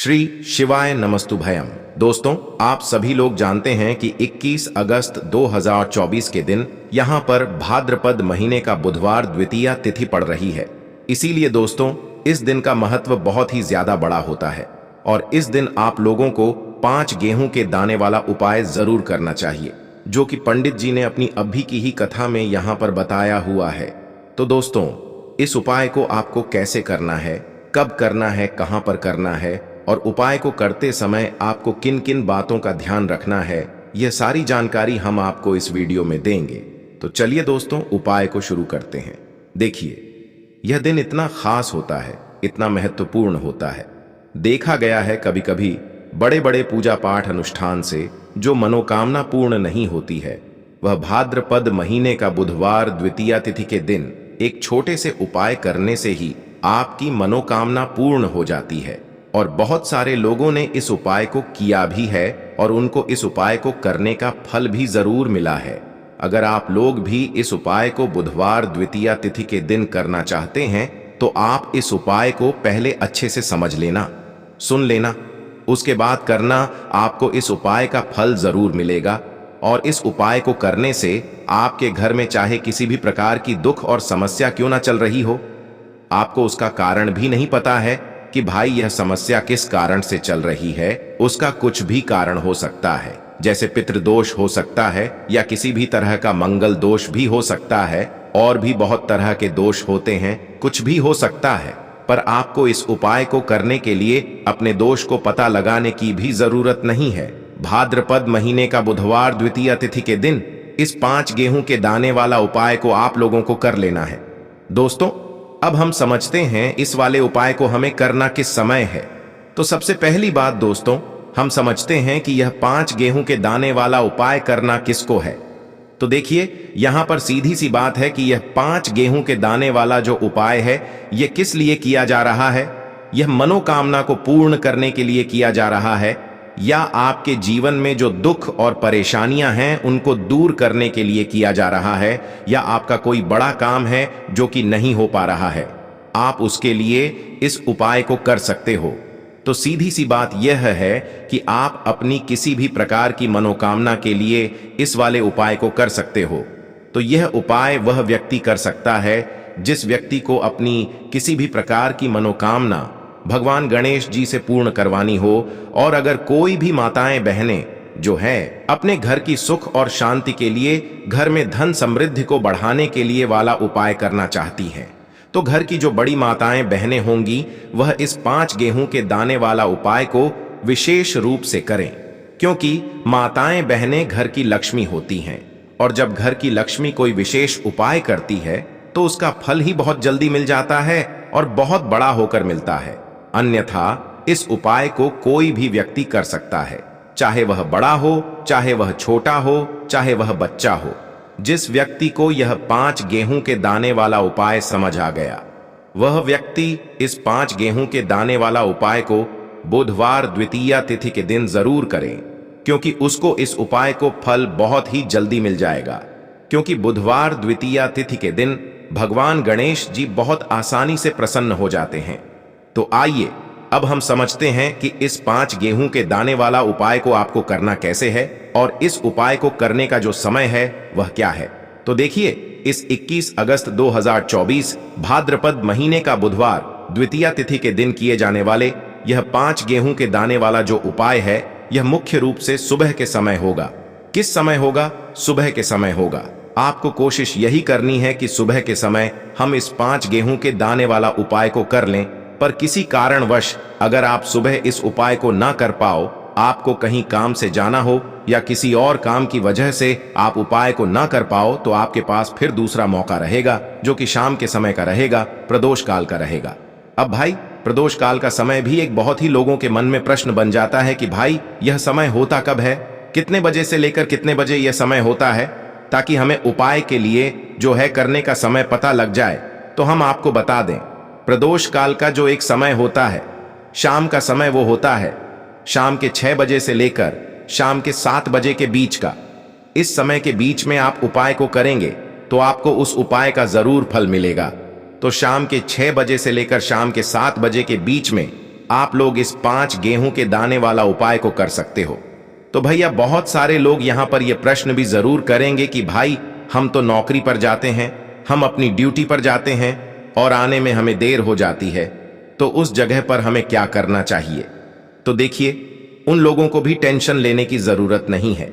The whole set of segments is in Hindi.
श्री शिवाय नमस्तुभयम। दोस्तों, आप सभी लोग जानते हैं कि 21 अगस्त 2024 के दिन यहाँ पर भाद्रपद महीने का बुधवार द्वितीया तिथि पड़ रही है। इसीलिए दोस्तों, इस दिन का महत्व बहुत ही ज्यादा बड़ा होता है और इस दिन आप लोगों को 5 गेहूं के दाने वाला उपाय जरूर करना चाहिए, जो कि पंडित जी ने अपनी अभी की ही कथा में यहाँ पर बताया हुआ है। तो दोस्तों, इस उपाय को आपको कैसे करना है, कब करना है, कहां पर करना है और उपाय को करते समय आपको किन किन बातों का ध्यान रखना है, यह सारी जानकारी हम आपको इस वीडियो में देंगे। तो चलिए दोस्तों, उपाय को शुरू करते हैं। देखिए, यह दिन इतना खास होता है, इतना महत्वपूर्ण होता है। देखा गया है कभी कभी बड़े बड़े पूजा पाठ अनुष्ठान से जो मनोकामना पूर्ण नहीं होती है, वह भाद्रपद महीने का बुधवार द्वितीया तिथि के दिन एक छोटे से उपाय करने से ही आपकी मनोकामना पूर्ण हो जाती है। और बहुत सारे लोगों ने इस उपाय को किया भी है और उनको इस उपाय को करने का फल भी जरूर मिला है। अगर आप लोग भी इस उपाय को बुधवार द्वितीया तिथि के दिन करना चाहते हैं तो आप इस उपाय को पहले अच्छे से समझ लेना, सुन लेना, उसके बाद करना। आपको इस उपाय का फल जरूर मिलेगा और इस उपाय को करने से आपके घर में चाहे किसी भी प्रकार की दुख और समस्या क्यों ना चल रही हो, आपको उसका कारण भी नहीं पता है कि भाई यह समस्या किस कारण से चल रही है, उसका कुछ भी कारण हो सकता है। जैसे पितृदोष हो सकता है या किसी भी तरह का मंगल दोष भी हो सकता है, और भी बहुत तरह के दोष होते हैं, कुछ भी हो सकता है। पर आपको इस उपाय को करने के लिए अपने दोष को पता लगाने की भी जरूरत नहीं है। भाद्रपद महीने का बुधवार द्वितीया तिथि के दिन इस 5 गेहूं के दाने वाला उपाय को आप लोगों को कर लेना है। दोस्तों, अब हम समझते हैं इस वाले उपाय को हमें करना किस समय है। तो सबसे पहली बात दोस्तों, हम समझते हैं कि यह 5 गेहूं के दाने वाला उपाय करना किसको है। तो देखिए, यहां पर सीधी सी बात है कि यह 5 गेहूं के दाने वाला जो उपाय है, यह किस लिए किया जा रहा है। यह मनोकामना को पूर्ण करने के लिए किया जा रहा है, या आपके जीवन में जो दुख और परेशानियां हैं उनको दूर करने के लिए किया जा रहा है, या आपका कोई बड़ा काम है जो कि नहीं हो पा रहा है, आप उसके लिए इस उपाय को कर सकते हो। तो सीधी सी बात यह है कि आप अपनी किसी भी प्रकार की मनोकामना के लिए इस वाले उपाय को कर सकते हो। तो यह उपाय वह व्यक्ति कर सकता है जिस व्यक्ति को अपनी किसी भी प्रकार की मनोकामना भगवान गणेश जी से पूर्ण करवानी हो, और अगर कोई भी माताएं बहनें जो है अपने घर की सुख और शांति के लिए, घर में धन समृद्धि को बढ़ाने के लिए वाला उपाय करना चाहती हैं, तो घर की जो बड़ी माताएं बहनें होंगी वह इस 5 गेहूं के दाने वाला उपाय को विशेष रूप से करें, क्योंकि माताएं बहनें घर की लक्ष्मी होती हैं और जब घर की लक्ष्मी कोई विशेष उपाय करती है तो उसका फल ही बहुत जल्दी मिल जाता है और बहुत बड़ा होकर मिलता है। अन्यथा इस उपाय को कोई भी व्यक्ति कर सकता है, चाहे वह बड़ा हो, चाहे वह छोटा हो, चाहे वह बच्चा हो। जिस व्यक्ति को यह 5 गेहूं के दाने वाला उपाय समझ आ गया, वह व्यक्ति इस 5 गेहूं के दाने वाला उपाय को बुधवार द्वितीया तिथि के दिन जरूर करें, क्योंकि उसको इस उपाय को फल बहुत ही जल्दी मिल जाएगा। क्योंकि बुधवार द्वितीया तिथि के दिन भगवान गणेश जी बहुत आसानी से प्रसन्न हो जाते हैं। तो आइए अब हम समझते हैं कि इस 5 गेहूं के दाने वाला उपाय को आपको करना कैसे है और इस उपाय को करने का जो समय है वह क्या है। तो देखिए, इस 21 अगस्त 2024 भाद्रपद महीने का बुधवार द्वितीया तिथि के दिन किए जाने वाले यह 5 गेहूं के दाने वाला जो उपाय है, यह मुख्य रूप से सुबह के समय होगा। किस समय होगा? सुबह के समय होगा। आपको कोशिश यही करनी है कि सुबह के समय हम इस 5 गेहूं के दाने वाला उपाय को कर लें। पर किसी कारणवश अगर आप सुबह इस उपाय को ना कर पाओ, आपको कहीं काम से जाना हो या किसी और काम की वजह से आप उपाय को ना कर पाओ, तो आपके पास फिर दूसरा मौका रहेगा, जो कि शाम के समय का रहेगा, प्रदोष काल का रहेगा। अब भाई, प्रदोष काल का समय भी एक बहुत ही लोगों के मन में प्रश्न बन जाता है कि भाई यह समय होता कब है, कितने बजे से लेकर कितने बजे यह समय होता है, ताकि हमें उपाय के लिए जो है करने का समय पता लग जाए। तो हम आपको बता दें, प्रदोष काल का जो एक समय होता है, शाम का समय, वो होता है शाम के 6 बजे से लेकर शाम के 7 बजे के बीच का। इस समय के बीच में आप उपाय को करेंगे तो आपको उस उपाय का जरूर फल मिलेगा। तो शाम के 6 बजे से लेकर शाम के 7 बजे के बीच में आप लोग इस 5 गेहूं के दाने वाला उपाय को कर सकते हो। तो भैया बहुत सारे लोग यहां पर यह प्रश्न भी जरूर करेंगे कि भाई हम तो नौकरी पर जाते हैं, हम अपनी ड्यूटी पर जाते हैं और आने में हमें देर हो जाती है, तो उस जगह पर हमें क्या करना चाहिए। तो देखिए, उन लोगों को भी टेंशन लेने की जरूरत नहीं है।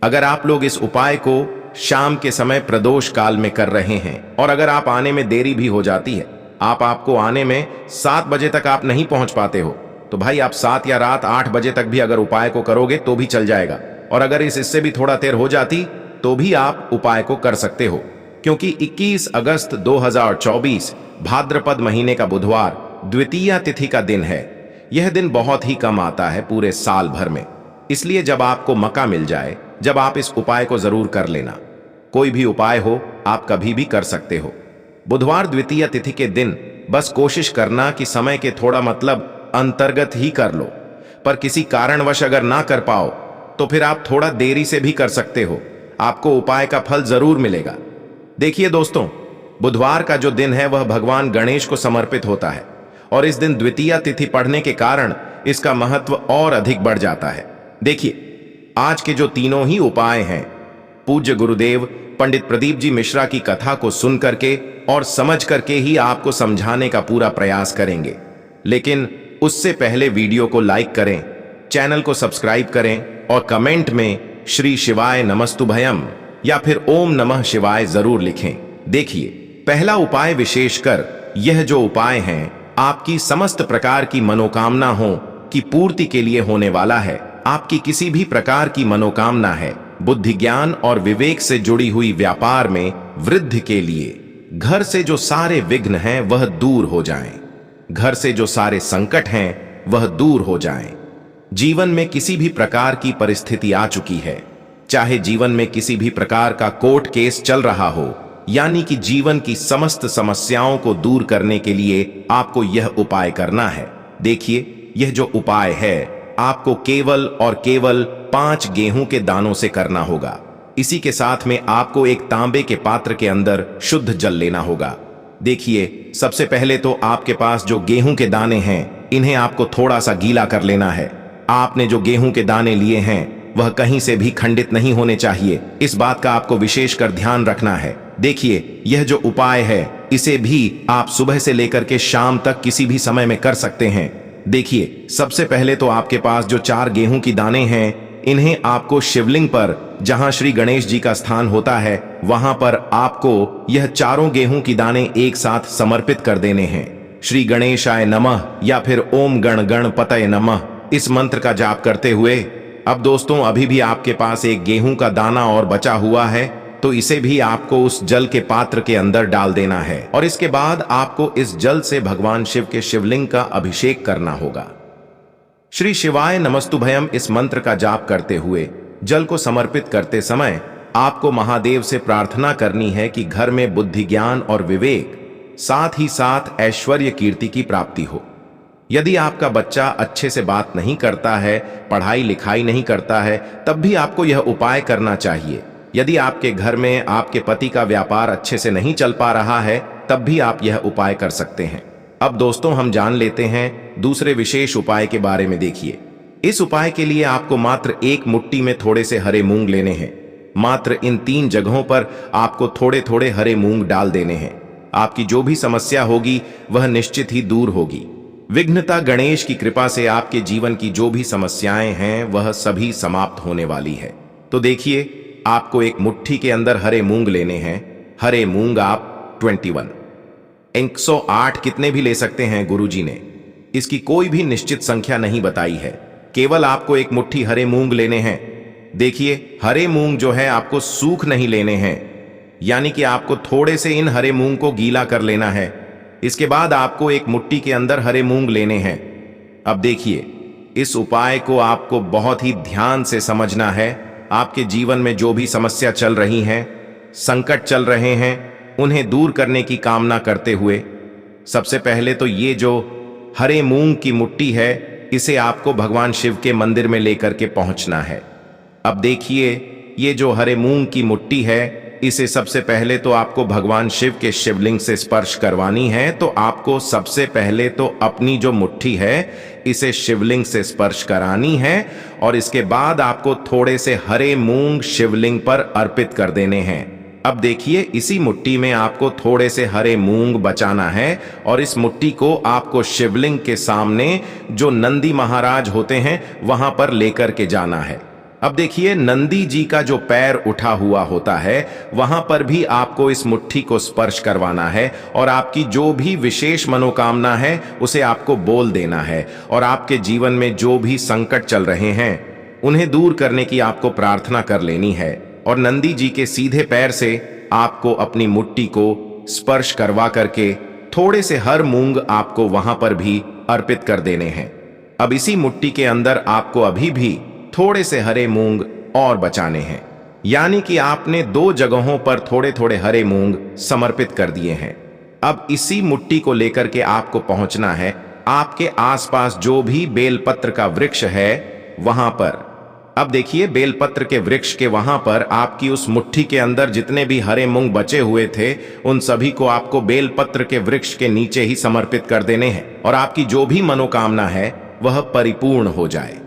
अगर आप लोग इस उपाय को शाम के समय प्रदोष काल में कर रहे हैं और अगर आप आने में देरी भी हो जाती है, आपको आने में 7 बजे तक आप नहीं पहुंच पाते हो, तो भाई आप 7 या रात 8 बजे तक भी अगर उपाय को करोगे तो भी चल जाएगा। और अगर इससे भी थोड़ा देर हो जाती तो भी आप उपाय को कर सकते हो, क्योंकि 21 अगस्त 2024 भाद्रपद महीने का बुधवार द्वितीया तिथि का दिन है। यह दिन बहुत ही कम आता है पूरे साल भर में, इसलिए जब आपको मौका मिल जाए, जब आप इस उपाय को जरूर कर लेना। कोई भी उपाय हो, आप कभी भी कर सकते हो। बुधवार द्वितीया तिथि के दिन बस कोशिश करना कि समय के थोड़ा अंतर्गत ही कर लो, पर किसी कारणवश अगर ना कर पाओ तो फिर आप थोड़ा देरी से भी कर सकते हो, आपको उपाय का फल जरूर मिलेगा। देखिए दोस्तों, बुधवार का जो दिन है वह भगवान गणेश को समर्पित होता है और इस दिन द्वितीया तिथि पढ़ने के कारण इसका महत्व और अधिक बढ़ जाता है। देखिए, आज के जो तीनों ही उपाय हैं, पूज्य गुरुदेव पंडित प्रदीप जी मिश्रा की कथा को सुन करके और समझ करके ही आपको समझाने का पूरा प्रयास करेंगे। लेकिन उससे पहले वीडियो को लाइक करें, चैनल को सब्सक्राइब करें और कमेंट में श्री शिवाय नमस्तुभयम या फिर ओम नमः शिवाय जरूर लिखें। देखिए, पहला उपाय विशेषकर यह जो उपाय है आपकी समस्त प्रकार की मनोकामना हो की पूर्ति के लिए होने वाला है। आपकी किसी भी प्रकार की मनोकामना है, बुद्धि ज्ञान और विवेक से जुड़ी हुई व्यापार में वृद्धि के लिए, घर से जो सारे विघ्न हैं वह दूर हो जाएं, घर से जो सारे संकट हैं वह दूर हो जाएं। जीवन में किसी भी प्रकार की परिस्थिति आ चुकी है, चाहे जीवन में किसी भी प्रकार का कोर्ट केस चल रहा हो, यानी कि जीवन की समस्त समस्याओं को दूर करने के लिए आपको यह उपाय करना है। देखिए, यह जो उपाय है आपको केवल और केवल 5 गेहूं के दानों से करना होगा। इसी के साथ में आपको एक तांबे के पात्र के अंदर शुद्ध जल लेना होगा। देखिए, सबसे पहले तो आपके पास जो गेहूं के दाने हैं इन्हें आपको थोड़ा सा गीला कर लेना है। आपने जो गेहूं के दाने लिए हैं वह कहीं से भी खंडित नहीं होने चाहिए, इस बात का आपको विशेषकर ध्यान रखना है। देखिए, यह जो उपाय है इसे भी आप सुबह से लेकर के शाम तक किसी भी समय में कर सकते हैं। देखिए, सबसे पहले तो आपके पास जो 4 गेहूं की दाने हैं इन्हें आपको शिवलिंग पर, जहां श्री गणेश जी का स्थान होता है, वहां पर आपको यह चारों गेहूं की दाने एक साथ समर्पित कर देने हैं। श्री गणेशाय नमः या फिर ओम गण गणपतये नमः इस मंत्र का जाप करते हुए। अब दोस्तों, अभी भी आपके पास एक गेहूं का दाना और बचा हुआ है, तो इसे भी आपको उस जल के पात्र के अंदर डाल देना है और इसके बाद आपको इस जल से भगवान शिव के शिवलिंग का अभिषेक करना होगा। श्री शिवाय नमस्तुभयम इस मंत्र का जाप करते हुए जल को समर्पित करते समय आपको महादेव से प्रार्थना करनी है कि घर में बुद्धि ज्ञान और विवेक, साथ ही साथ ऐश्वर्य कीर्ति की प्राप्ति हो। यदि आपका बच्चा अच्छे से बात नहीं करता है, पढ़ाई लिखाई नहीं करता है, तब भी आपको यह उपाय करना चाहिए। यदि आपके घर में आपके पति का व्यापार अच्छे से नहीं चल पा रहा है, तब भी आप यह उपाय कर सकते हैं। अब दोस्तों, हम जान लेते हैं दूसरे विशेष उपाय के बारे में। देखिए, इस उपाय के लिए आपको मात्र 1 मुट्ठी में थोड़े से हरे मूंग लेने हैं। मात्र इन 3 जगहों पर आपको थोड़े थोड़े हरे मूंग डाल देने हैं। आपकी जो भी समस्या होगी वह निश्चित ही दूर होगी। विघ्नता गणेश की कृपा से आपके जीवन की जो भी समस्याएं हैं वह सभी समाप्त होने वाली है। तो देखिए, आपको 1 मुट्ठी के अंदर हरे मूंग लेने हैं। हरे मूंग आप 21 108 कितने भी ले सकते हैं, गुरुजी ने इसकी कोई भी निश्चित संख्या नहीं बताई है, केवल आपको 1 मुट्ठी हरे मूंग लेने हैं। देखिए, हरे मूंग जो है आपको सूख नहीं लेने हैं, यानी कि आपको थोड़े से इन हरे मूंग को गीला कर लेना है। इसके बाद आपको 1 मुट्ठी के अंदर हरे मूंग लेने हैं। अब देखिए, इस उपाय को आपको बहुत ही ध्यान से समझना है। आपके जीवन में जो भी समस्या चल रही हैं, संकट चल रहे हैं, उन्हें दूर करने की कामना करते हुए सबसे पहले तो ये जो हरे मूंग की मुट्ठी है इसे आपको भगवान शिव के मंदिर में लेकर के पहुंचना है। अब देखिए, ये जो हरे मूंग की मुट्ठी है इसे सबसे पहले तो आपको भगवान शिव के शिवलिंग से स्पर्श करवानी है। तो आपको सबसे पहले तो अपनी जो मुट्ठी है इसे शिवलिंग से स्पर्श करानी है और इसके बाद आपको थोड़े से हरे मूंग शिवलिंग पर अर्पित कर देने हैं। अब देखिए, इसी मुट्ठी में आपको थोड़े से हरे मूंग बचाना है और इस मुट्ठी को आपको शिवलिंग के सामने जो नंदी महाराज होते हैं वहां पर लेकर के जाना है। अब देखिए, नंदी जी का जो पैर उठा हुआ होता है वहां पर भी आपको इस मुट्ठी को स्पर्श करवाना है और आपकी जो भी विशेष मनोकामना है उसे आपको बोल देना है और आपके जीवन में जो भी संकट चल रहे हैं उन्हें दूर करने की आपको प्रार्थना कर लेनी है। और नंदी जी के सीधे पैर से आपको अपनी मुट्ठी को स्पर्श करवा करके थोड़े से हर मूंग आपको वहां पर भी अर्पित कर देने हैं। अब इसी मुट्ठी के अंदर आपको अभी भी थोड़े से हरे मूंग और बचाने हैं, यानी कि आपने 2 जगहों पर थोड़े थोड़े हरे मूंग समर्पित कर दिए हैं। अब इसी मुट्ठी को लेकर के आपको पहुंचना है आपके आसपास जो भी बेलपत्र का वृक्ष है वहां पर। अब देखिए, बेलपत्र के वृक्ष के वहां पर आपकी उस मुट्ठी के अंदर जितने भी हरे मूंग बचे हुए थे उन सभी को आपको बेलपत्र के वृक्ष के नीचे ही समर्पित कर देने हैं और आपकी जो भी मनोकामना है वह परिपूर्ण हो जाए।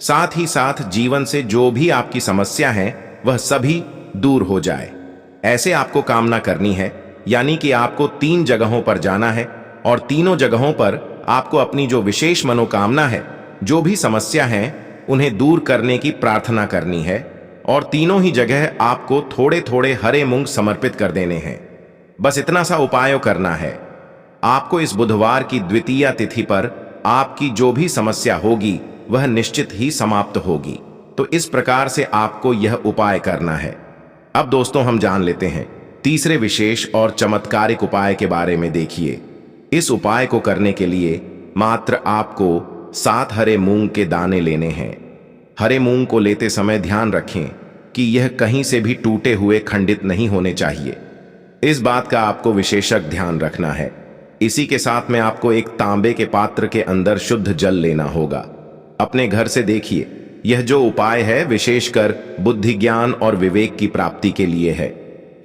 साथ ही साथ जीवन से जो भी आपकी समस्या है वह सभी दूर हो जाए, ऐसे आपको कामना करनी है। यानी कि आपको 3 जगहों पर जाना है और तीनों जगहों पर आपको अपनी जो विशेष मनोकामना है, जो भी समस्या है उन्हें दूर करने की प्रार्थना करनी है और तीनों ही जगह आपको थोड़े थोड़े हरे मूंग समर्पित कर देने हैं। बस इतना सा उपाय करना है। आपको इस बुधवार की द्वितीया तिथि पर आपकी जो भी समस्या होगी वह निश्चित ही समाप्त होगी। तो इस प्रकार से आपको यह उपाय करना है। अब दोस्तों, हम जान लेते हैं तीसरे विशेष और चमत्कारिक उपाय के बारे में। देखिए, इस उपाय को करने के लिए मात्र आपको 7 हरे मूंग के दाने लेने हैं। हरे मूंग को लेते समय ध्यान रखें कि यह कहीं से भी टूटे हुए खंडित नहीं होने चाहिए। इस बात का आपको विशेषक ध्यान रखना है। इसी के साथ में आपको एक तांबे के पात्र के अंदर शुद्ध जल लेना होगा। अपने घर से देखिए, यह जो उपाय है विशेषकर बुद्धि, ज्ञान और विवेक की प्राप्ति के लिए है।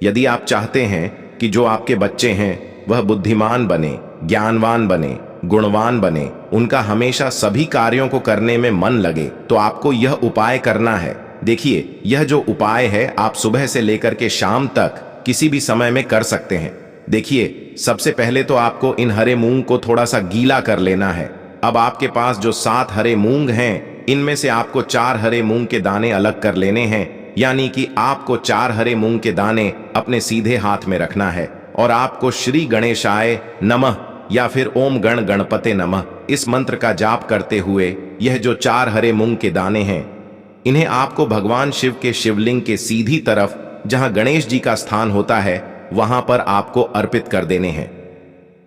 यदि आप चाहते हैं कि जो आपके बच्चे हैं वह बुद्धिमान बने, ज्ञानवान बने, गुणवान बने, उनका हमेशा सभी कार्यों को करने में मन लगे, तो आपको यह उपाय करना है। देखिए, यह जो उपाय है आप सुबह से लेकर के शाम तक किसी भी समय में कर सकते हैं। देखिए, सबसे पहले तो आपको इन हरे मूंग को थोड़ा सा गीला कर लेना है। अब आपके पास जो 7 हरे मूंग हैं इनमें से आपको 4 हरे मूंग के दाने अलग कर लेने हैं। यानी कि आपको 4 हरे मूंग के दाने अपने सीधे हाथ में रखना है और आपको श्री गणेशाय नमः या फिर ओम गण गणपते नमः इस मंत्र का जाप करते हुए यह जो 4 हरे मूंग के दाने हैं इन्हें आपको भगवान शिव के शिवलिंग के सीधी तरफ जहां गणेश जी का स्थान होता है वहां पर आपको अर्पित कर देने हैं।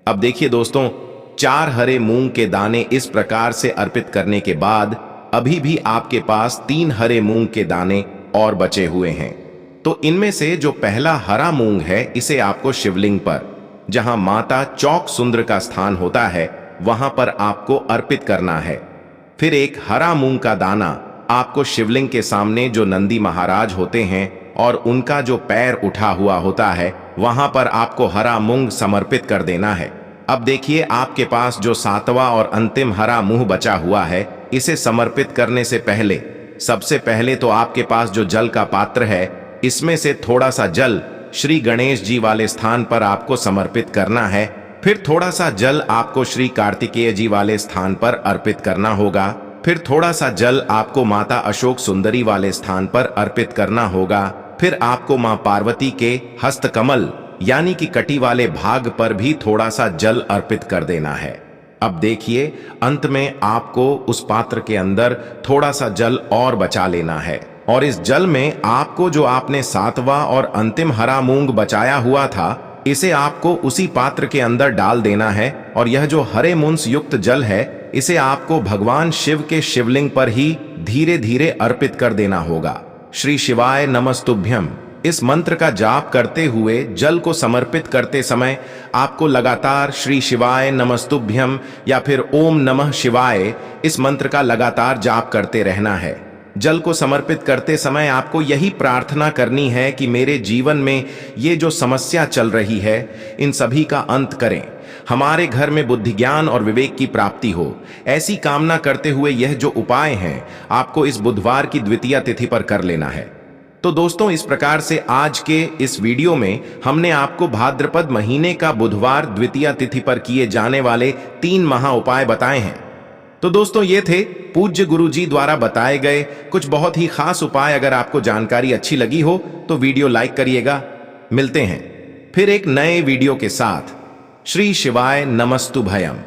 अब देखिए दोस्तों, 4 हरे मूंग के दाने इस प्रकार से अर्पित करने के बाद अभी भी आपके पास 3 हरे मूंग के दाने और बचे हुए हैं। तो इनमें से जो पहला हरा मूंग है इसे आपको शिवलिंग पर जहां माता चौक सुंदर का स्थान होता है वहां पर आपको अर्पित करना है। फिर एक हरा मूंग का दाना आपको शिवलिंग के सामने जो नंदी महाराज होते हैं और उनका जो पैर उठा हुआ होता है वहां पर आपको हरा मूंग समर्पित कर देना है। अब देखिए, आपके पास जो 7वां और अंतिम हरा मूंग बचा हुआ है इसे समर्पित करने से पहले सबसे पहले तो आपके पास जो जल का पात्र है इसमें से थोड़ा सा जल श्री गणेश जी वाले स्थान पर आपको समर्पित करना है। फिर थोड़ा सा जल आपको श्री कार्तिकेय जी वाले स्थान पर अर्पित करना होगा। फिर थोड़ा सा जल आपको माता अशोक सुंदरी वाले स्थान पर अर्पित करना होगा। फिर आपको मां पार्वती के हस्तकमल यानी कि कटी वाले भाग पर भी थोड़ा सा जल अर्पित कर देना है। अब देखिए, अंत में आपको उस पात्र के अंदर थोड़ा सा जल और बचा लेना है और इस जल में आपको जो आपने 7वां और अंतिम हरा मूंग बचाया हुआ था इसे आपको उसी पात्र के अंदर डाल देना है और यह जो हरे मूंस युक्त जल है इसे आपको भगवान शिव के शिवलिंग पर ही धीरे धीरे अर्पित कर देना होगा। श्री शिवाय नमस्तुभ्यम इस मंत्र का जाप करते हुए जल को समर्पित करते समय आपको लगातार श्री शिवाय नमस्तुभ्यम या फिर ओम नमः शिवाय इस मंत्र का लगातार जाप करते रहना है। जल को समर्पित करते समय आपको यही प्रार्थना करनी है कि मेरे जीवन में ये जो समस्या चल रही है इन सभी का अंत करें, हमारे घर में बुद्धि ज्ञान और विवेक की प्राप्ति हो। ऐसी कामना करते हुए यह जो उपाय हैं आपको इस बुधवार की द्वितीया तिथि पर कर लेना है। तो दोस्तों, इस प्रकार से आज के इस वीडियो में हमने आपको भाद्रपद महीने का बुधवार द्वितीया तिथि पर किए जाने वाले 3 महा उपाय बताए हैं। तो दोस्तों, ये थे पूज्य गुरु जी द्वारा बताए गए कुछ बहुत ही खास उपाय। अगर आपको जानकारी अच्छी लगी हो तो वीडियो लाइक करिएगा। मिलते हैं फिर एक नए वीडियो के साथ। श्री शिवाय नमस्तु भयम।